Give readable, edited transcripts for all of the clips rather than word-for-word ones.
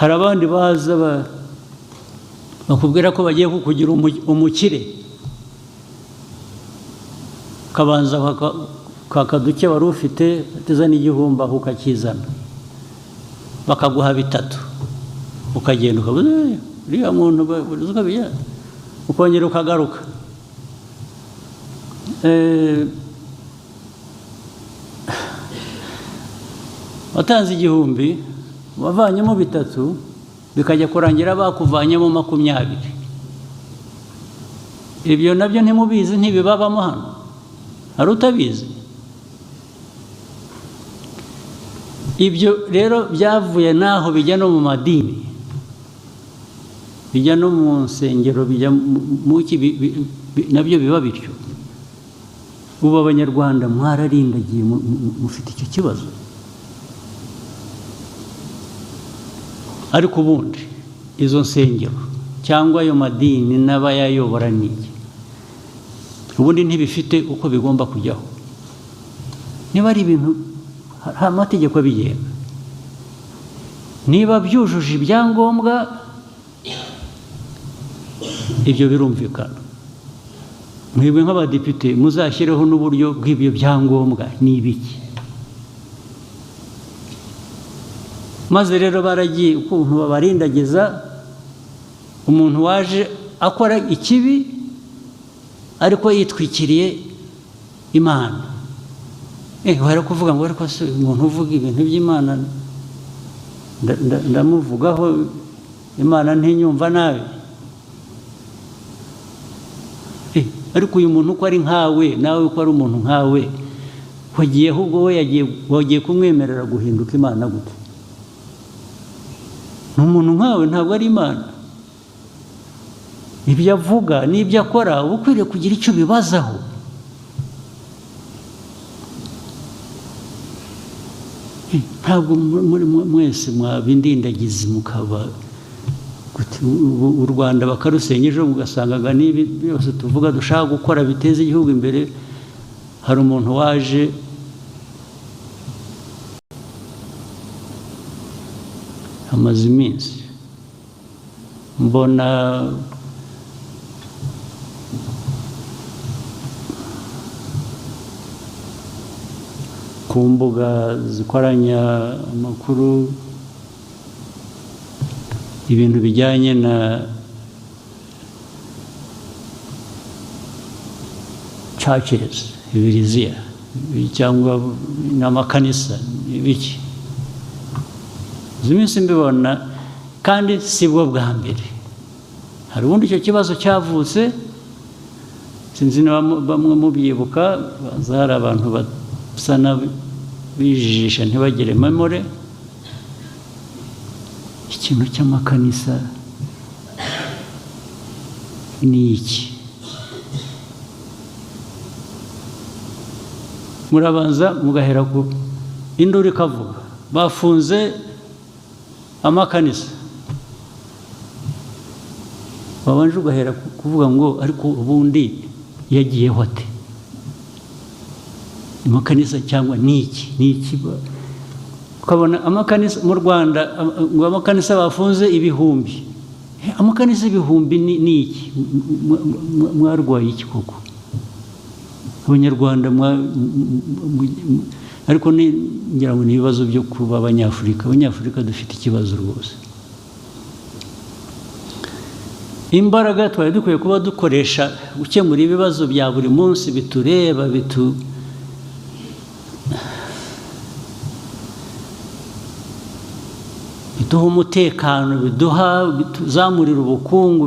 hari abandi baza bakubwira ko bagiye kukugira umukire, kabanza kakaduke wari ufite ateza n'igihumbi aho ukakizana, bakaguha bitatu, ukagenda ukavuga uriya muntu ukongera ukagaruka. Watanze igihumbi, wavanyemo bitatu, bikajya kurangira bakuvanyemo 20. Ibyo nabyo ntimubizi, ntibibabamo hano, hari utabizi. Ibyo rero byavuye naho bijya no mu madini, bijya no mu nsengero, bijya nabyo biba bityo. Ubu abanyarwanda mwararindagiye, mufite icyo kibazo. Ariko ubundi izo nsengero cyangwa ayo madini n'abayayobora n'iki, ubundi ntibifite uko bigomba kujyaho. Niba ari ibintu hari amategeko abigenga, niba byujuje ibyangombwa, ibyo birumvikana. Mwebwe nk'abadepite muzashyireho n'uburyo bw'ibyo byangombwa ni ibiki. Maze rero baragiye ukuntu babarindagiza, umuntu waje akora ikibi ariko yitwikiriye Imana. Bari kuvuga ngo ariko se umuntu uvuga ibintu by'Imana ndamuvugaho, Imana ntinyumva nabi. Ariko uyu muntu uko ari nkawe, nawe uko ari umuntu nkawe, wagiye ahubwo we wagiye kumwemerera guhinduka Imana gute? Umuntu nkawe ntabwo ari Imana. Ibyo avuga n'ibyo akora uba ukwiriye kugira icyo bibazaho. Ntabwo mwese mwabindindagizi mukaba u Rwanda bakarusenya ejo mugasangaga n'ibi byose tuvuga dushaka gukora biteza igihugu imbere. Hari umuntu waje amaze iminsi mbona ku mbuga zikoranya amakuru ibintu bijyanye na churches, ibiriziya cyangwa n'amakanisa ibiki. Izi minsi mbibona, kandi si bwo bwa mbere. Hari ubundi icyo kibazo cyavutse, sinzi niba bamwe mubyibuka, hari abantu basa n'abijijisha ntibagire memore. Ikintu cy'amakanisa ni iki? Murabanza mugahera ku induru ikavuga bafunze amakanisa, babanje ugahera kuvuga ngo ariko ubundi yagiyeho ate? Amakanisa cyangwa ni iki? Ukabona amakanisa mu Rwanda, ngo amakanisa bafunze ibihumbi. Amakanisa ibihumbi ni iki? Mwarwaye iki koko Abanyarwanda? Ariko ngira ngo ni ibibazo byo kuba Abanyafurika. Abanyafurika dufite ikibazo rwose. Imbaraga twari dukwiye kuba dukoresha gukemura ibibazo bya buri munsi bitureba, biduha umutekano, bituzamurira ubukungu,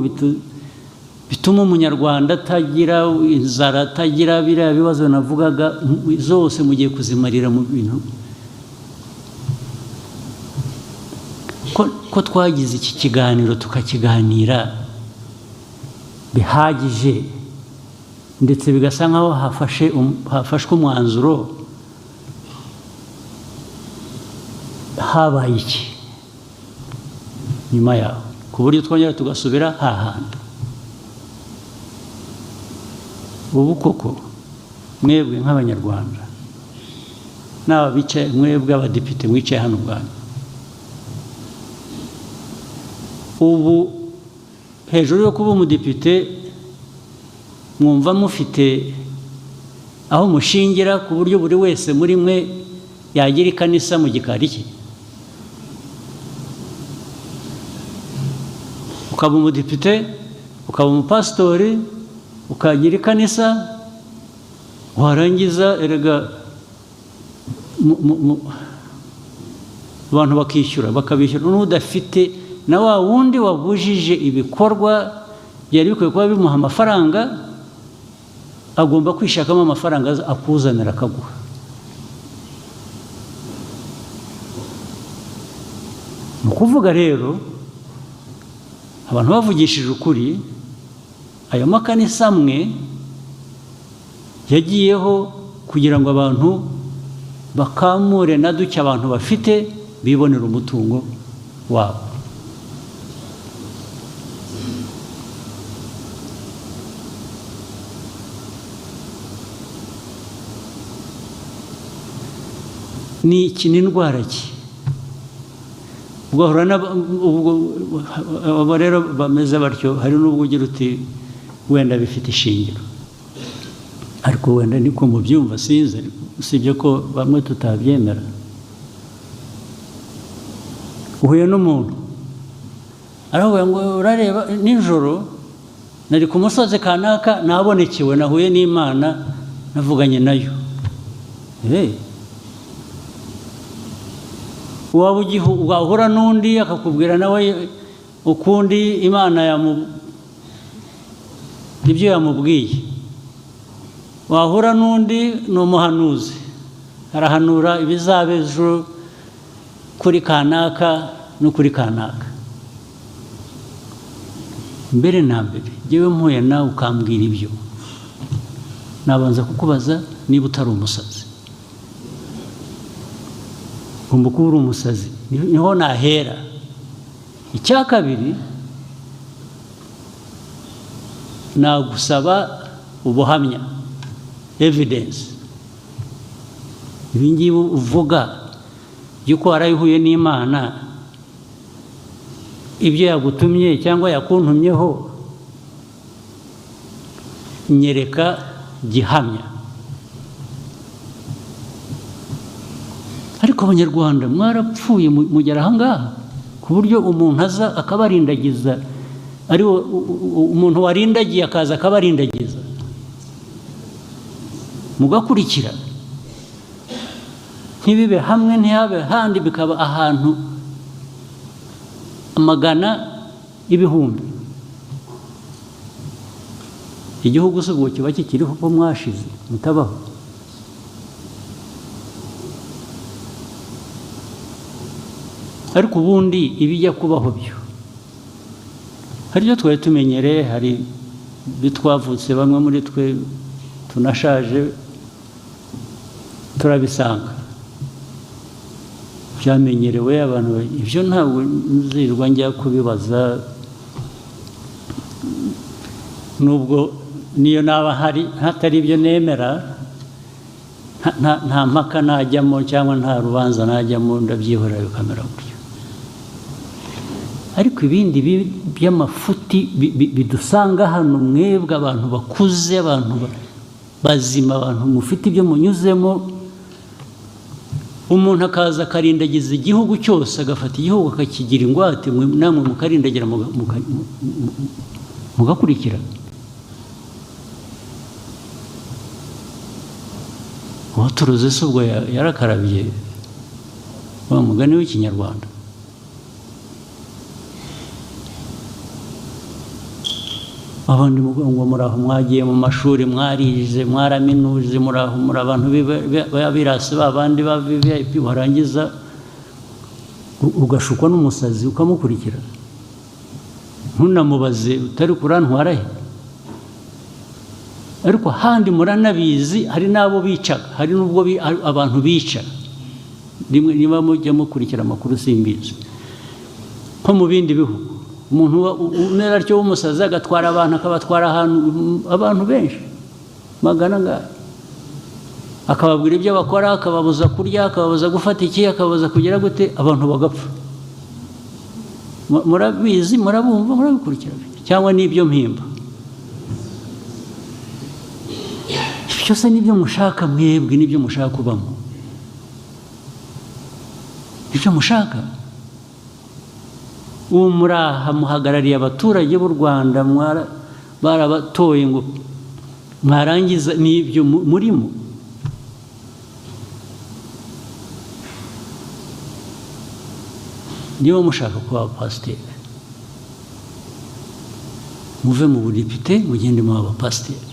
bituma umunyarwanda atagira inzara, atagira biriya bibazo navugaga zose mugiye kuzimarira mu bintu. Ko twagize iki kiganiro tukakiganira bihagije, ndetse bigasa nkaho hafashwe umwanzuro, habaye iki nyuma yaho, ku buryo twongera tugasubira hahandi? Ubu koko mwebwe nk'Abanyarwanda n'aba bicaye, mwebwe abadepite mwicaye hano ubwanyu, ubu hejuru yo kuba umudepite mwumva mufite aho mushingira ku buryo buri wese muri mwe yagira ikanisa mu gikari cye, ukaba umudepite, ukaba umupasitori, ukagira ikanisa, warangiza erega abantu bakabishyura n'udafite na wa wundi wabujije ibikorwa byari bikwiye kuba bimuha amafaranga, agomba kwishakamo amafaranga akuzanira akaguha. Ni ukuvuga rero abantu bavugishije ukuri, ayo makanisa amwe yagiyeho kugira ngo abantu bakamure na duke abantu bafite bibonera umutungo wabo. Ni indwara ki? Ugahura abo rero bameze batyo, hari n'ubwo ugira uti wenda bifite ishingiro, ariko wenda niko mubyumva sinzi, usibye ko bamwe tutabyemera. Uhuye n'umuntu aravuga ngo urareba nijoro nari ku musozi kanaka nabonekewe, nahuye n'Imana, navuganye nayo. Wahura n'undi akakubwira nawe ukundi Imana ibyo yamubwiye. Wahura n'undi ni umuhanuzi, arahanura ibizaba ejo kuri kanaka no kuri kanaka. Mbere na mbere njyewe mpuye nawe ukambwira ibyo, nabanza kukubaza niba utari umusazi. Ugomba kuba uri umusazi, niho nahera. Icya kabiri, nagusaba ubuhamya, evidence. Ibi ngibi uvuga yuko warayihuye n'Imana, ibyo yagutumye cyangwa yakuntumyeho, nyereka gihamya. Ariko Abanyarwanda mwarapfuye mugera ahangaha ku buryo umuntu aza akabarindagiza, ari umuntu warindagiye akaza akabarindagiza, mugakurikira, ntibibe hamwe ntihabe handi, bikaba ahantu amagana ibihumbi. Igihugu se ubwo kiba kikiriho ko mwashize mutabaho? Ariko ubundi ibijya kubaho byo hari ibyo twari tumenyereye, hari bitwavutse bamwe muri twe tunashaje turabisanga byamenyerewe abantu. Ibyo ntabwo nzirwa njya kubibaza, nubwo niyo naba hatari ibyo nemera, nta mpaka najyamo cyangwa nta rubanza najyamo, ndabyihorera bikamera gutyo. Ariko ibindi by'amafuti bidusanga hano, mwebwe abantu bakuze, abantu bazima, abantu mufite ibyo munyuzemo, umuntu akaza akarindagiza igihugu cyose, agafata igihugu akakigira ingwate, namwe mukarindagira mugakurikira. Uwaturuze se ubwo yarakarabye, wa mugani w'Ikinyarwanda. Abandi ngo muraho mwagiye mu mashuri, mwarize, mwaraminuje, muraho muri abantu b'abirasi, babandi ba VIP, warangiza ugashukwa n'umusazi ukamukurikira, ntunamubaze utari kurantwara he. Ariko handi muranabizi, hari n'abo bicaga, hari n'ubwo abantu bica. Niba mujya mukurikira amakuru simbizi, nko mu bindi bihugu umuntu umera atyo w'umusazi agatwara abantu, akabatwara abantu benshi magana ngahe, akababwira ibyo bakora, akababuza kurya, akababuza gufata iki, akababuza kugira gute, abantu bagapfa. murabizi murabumva murabikurikira cyangwa n'ibyo mpimba byose n'ibyo mushaka mwebwe n'ibyo mushaka kubamo ibyo mushaka muraha muhagarariye abaturage b'u Rwanda barabatoye ngo mwarangiza n'ibyo murimo niba mushaka kuba abapasiteri muve mu budepite mugende mu abapasiteri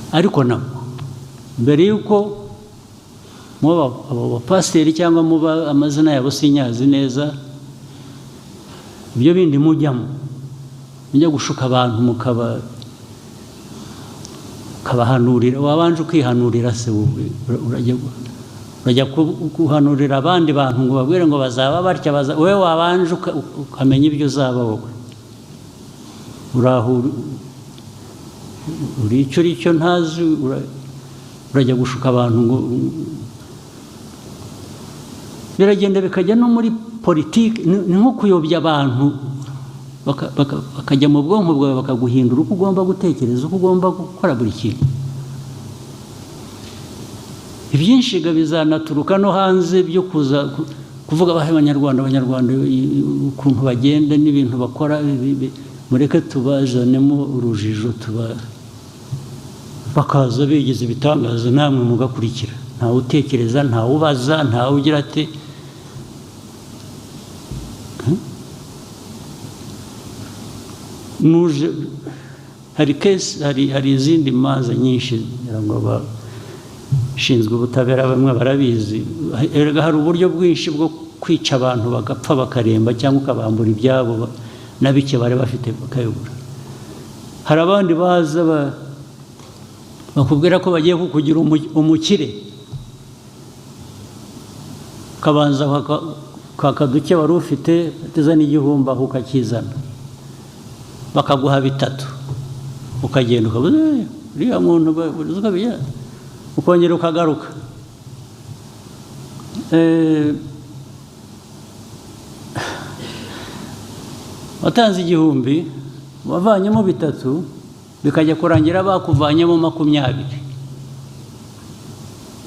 ariko nabo mbere yuko muba abapasiteri cyangwa muba amazina yabo sinyazi neza ibyo bindi mujyamo mujya gushuka abantu mukabahanurira wabanje ukihanurira se urajya kuhanurira abandi bantu ngo babwire ngo bazaba batya wowe wabanje ukamenya ibyo uzaba wowe uri icyo ntazi urajya gushuka abantu ngo biragenda bikajya no muri politiki ni nko kuyobya abantu bakajya mu bwonko bwawe bakaguhindura uko ugomba gutekereza uko ugomba gukora buri kintu ibyinshi bizanaturuka no hanze byo kuza kuvuga abanyarwanda ukuntu bagenda n'ibintu bakora mureke tubazanemo urujijo bakaza bigize ibitangaza namwe mugakurikira ntawe utekereza ntawe ubaza ntawe ugira ati nuje hari izindi manza nyinshi ngo bashinzwe ubutabera bamwe barabizi hari uburyo bwinshi bwo kwica abantu bagapfa bakaremba cyangwa ukabambura ibyabo na bike bari bafite bakayobora hari abandi baza bakubwira ko bagiye kukugira umukire kabanza kakaduke wari ufite ateza n'igihumbi aho ukakizana bakaguha bitatu ukagenda ukavuga uriya muntu ukongera ukagaruka watanze igihumbi wavanyemo bitatu bikajya kurangira bakuvanyemo 20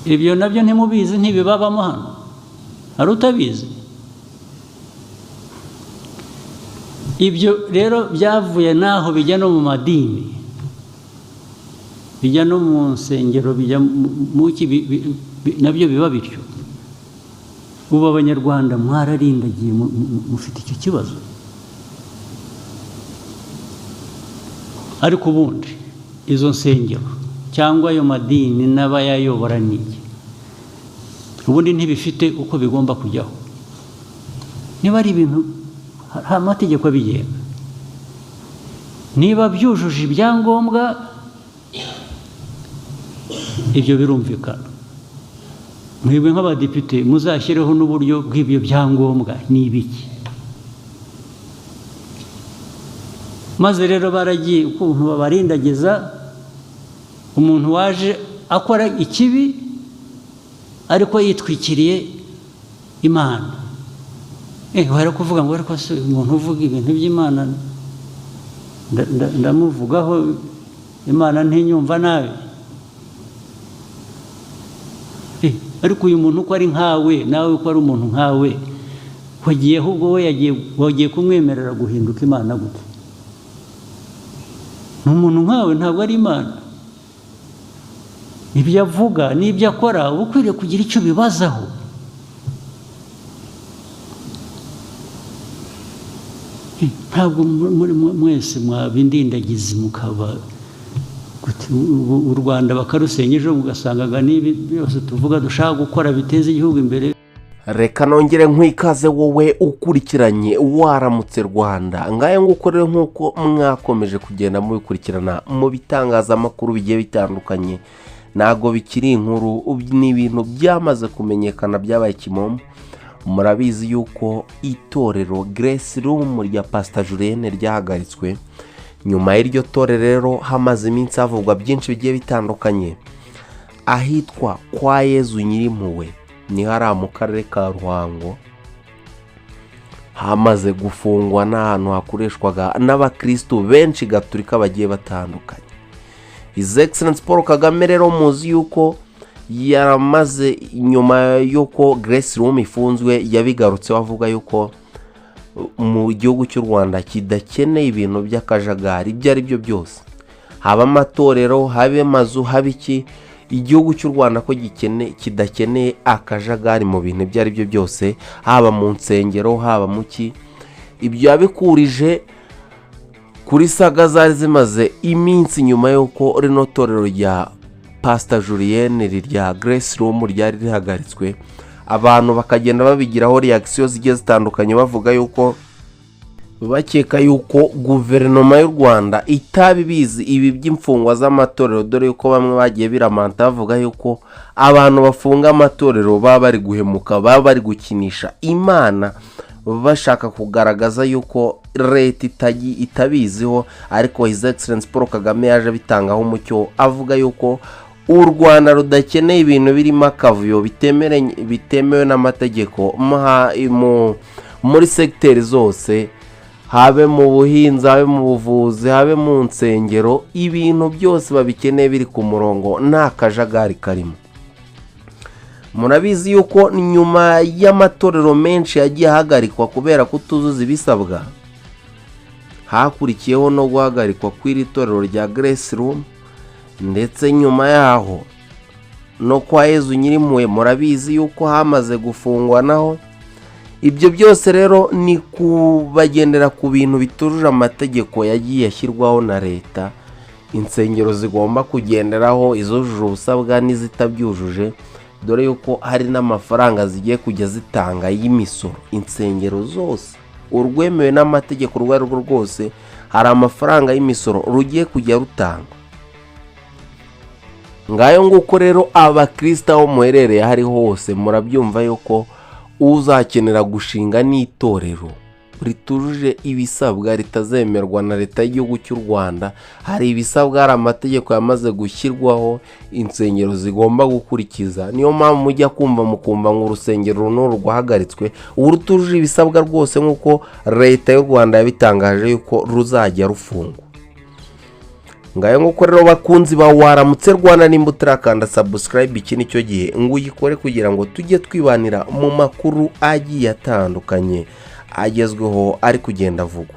ibyo nabyo ntimubizi ntibibabamo hano hari utabizi ibyo rero byavuye naho bijya no mu madini bijya no mu nsengero bijya nabyo biba bityo ubu abanyarwanda mwararindagiye mufite icyo kibazo ariko ubundi izo nsengero cyangwa ayo madini n'abayayobora n'iki ubundi ntibifite uko bigomba kujyaho niba ari ibintu hari amategeko abigenga niba byujuje ibyangombwa ibyo birumvikana mwebwe nk'abadepite muzashyireho n'uburyo bw'ibyo byangombwa ni ibiki maze rero baragiye ukuntu babarindagiza umuntu waje akora ikibi ariko yitwikiriye imana wari kuvuga ngo ariko se umuntu uvuga ibintu by'imana ndamuvugaho imana ntinyumva nabi ariko uyu muntu uko ari nkawe nawe uko ari umuntu nkawe wagiye ahubwo we wagiye kumwemerera guhinduka imana gute ni umuntu nkawe ntabwo ari imana ibyo avuga n'ibyo akora uba ukwiriye kugira icyo bibazaho ntabwo mwese mwabindindagizi mukaba u Rwanda bakarusenya ejo mugasangaga n'ibi byose tuvuga dushaka gukora biteza igihugu imbere. Reka nongere nkwikaze wowe ukurikiranye waramutse Rwanda ngaye ngukorere nkuko mwakomeje kugenda mubikurikirana mu bitangazamakuru bigiye bitandukanye nago bikiri inkuru n'ibintu byamaze kumenyekana byabaye kimomo. Murabizi yuko itorero Grace Room rya Pastor Julienne ryahagaritswe nyuma y'iryo torero rero hamaze iminsi havugwa byinshi bigiye bitandukanye ahitwa kwa Yezu Nyirimpuhwe ni hara mu karere ka Ruhango hamaze gufungwa n'ahantu hakoreshwaga n'abakristo benshi gaturika bagiye batandukanye. His Excellency Paul Kagame rero muzi yuko yaramaze nyuma yuko Grace Room ifunzwe yabigarutse wavuga yuko mu gihugu cy'u Rwanda kidakeneye ibintu by'akajagari ibyo ari byo byose, haba amatorero habe amazu habiki, igihugu cy'u Rwanda ko kidakeneye akajagari mu bintu ibyo ari byo byose, haba mu nsengero haba muki. Ibyo yabikurije kuri saga zari zimaze iminsi nyuma yuko rino torero rya Pastor Julienne rya Grace Room ryari rihagaritswe, abantu bakagenda babigiraho reaction zigiye zitandukanye bavuga yuko bakeka yuko guverinoma y'u Rwanda itabibizi ibi by'imfungwa z'amatorero, dore yuko bamwe bagiye biramanta bavuga yuko abantu bafunga amatorero baba bari guhemuka, baba bari gukinisha Imana, bashaka kugaragaza yuko leta itabiziho. Ariko His Excellency Paul Kagame yaje bitangaho umucyo avuga yuko u Rwanda rudakeneye ibintu birimo akavuyo bitemewe n'amategeko muri secteur zose, habe mu buhinzi habe mu buvuzi habe mu nsengero, ibintu byose babikeneye biri ku murongo nta kajagari karimo. Murabizi yuko nyuma y'amatorero menshi yagiye ahagarikwa kubera kutuzuza ibisabwa, hakurikiyeho no guhagarikwa kw'iri torero rya Grace Room, ndetse nyuma yaho no kwa Yezu Nyirimpuhwe murabizi yuko hamaze gufungwa naho. Ibyo byose rero ni kubagendera ku bintu bitujuje amategeko yagiye ashyirwaho na leta, insengero zigomba kugenderaho izujuje ubusabwa n'izitabyujuje, dore yuko hari n'amafaranga zigiye kujya zitanga y'imisoro. Insengero zose urwemewe n'amategeko urwo ari rwo rwose hari amafaranga y'imisoro rugiye kujya rutanga. Ngayo nguko rero abakristo aho muherereye hari hose murabyumva yuko uzakenera gushinga n'itorero ritujuje ibisabwa ritazemerwa na leta y'igihugu cy'u Rwanda, hari ibisabwa, hari amategeko yamaze gushyirwaho insengero zigomba gukurikiza. Niyo mpamvu mujya kumva mukumva ngo urusengero runuru rwahagaritswe urutujuje ibisabwa rwose, nk'uko leta y'u Rwanda yabitangaje yuko ruzajya rufungwa. Ngayo nguko rero bakunzi ba Waramutse Rwanda, nimba utarakanda subscribe iki nicyo gihe ngo uyikore kugira ngo tujye twibanira mu makuru agiye atandukanye agezweho ari kugenda avugwa.